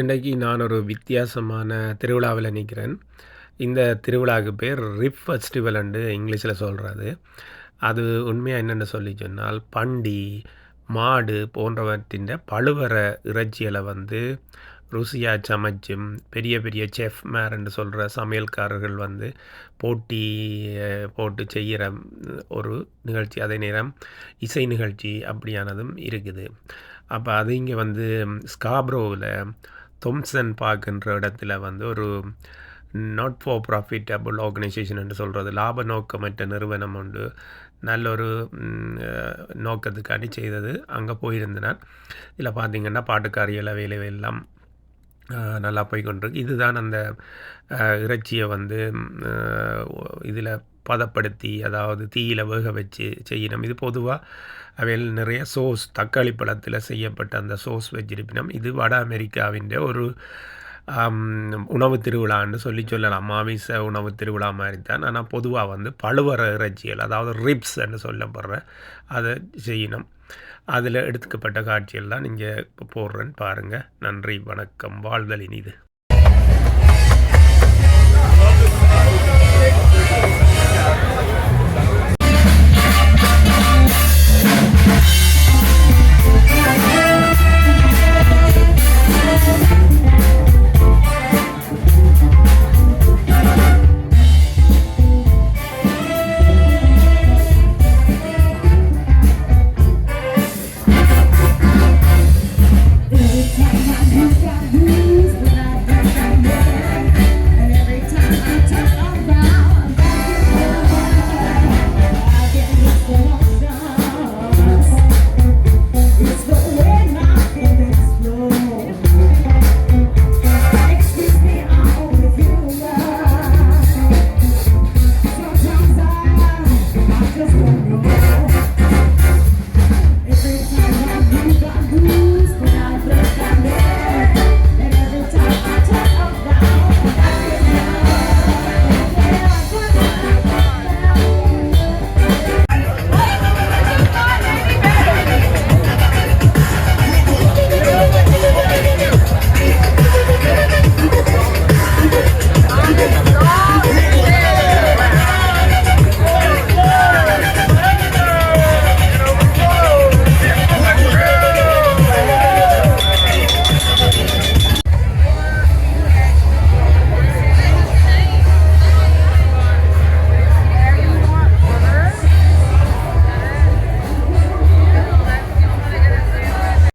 இன்றைக்கி நான் ஒரு வித்தியாசமான திருவிழாவில் நிற்கிறேன். இந்த திருவிழாவுக்கு பேர் ரிப் ஃபெஸ்டிவல் என்று இங்கிலீஷில் சொல்கிறது. அது உண்மையாக என்னென்னு சொல்லி சொன்னால், பண்டி, மாடு போன்றவற்றின் பழுவற இறைச்சிகளை ருசியாக சமைச்சும் பெரிய பெரிய செஃப் மேர்ன்னு சொல்கிற சமையல்காரர்கள் போட்டி போட்டு செய்கிற ஒரு நிகழ்ச்சி. அதே நேரம் இசை நிகழ்ச்சி அப்படியானதும் இருக்குது. அப்போ அது இங்கே ஸ்காப்ரோவில் தொம்சன் பார்க்குன்ற இடத்துல ஒரு நாட் ஃபார் ப்ராஃபிட்டபிள் ஆர்கனைசேஷன் என்று சொல்கிறது, லாப நோக்கமற்ற நிறுவனம் உண்டு, நல்ல ஒரு நோக்கத்துக்காண்டி செய்தது. அங்கே போயிருந்தேன். இதில் பார்த்திங்கன்னா பாட்டுக்காரிகளை வேலை எல்லாம் நல்லா போய்கொண்டிருக்கு. இதுதான் அந்த இறைச்சியை இதில் பதப்படுத்தி, அதாவது தீயில் வேக வச்சு செய்யணும். இது பொதுவாக அவையில் நிறைய சோஸ், தக்காளி பழத்தில் செய்யப்பட்ட அந்த சோஸ் வச்சிருப்பினோம். இது வட அமெரிக்காவின் ஒரு உணவு திருவிழான்னு சொல்லலாம். மாமிச உணவு திருவிழா மாதிரி தான். ஆனால் பொதுவாக பழுவற இறைச்சிகள், அதாவது ரிப்ஸ் என்று சொல்லப்படுற அதை செய்யணும். அதில் எடுத்துக்கப்பட்ட காட்சிகள் தான் இங்கே இப்போ போடுறேன்னு பாருங்கள். நன்றி, வணக்கம், வாழ்தல் இனிது.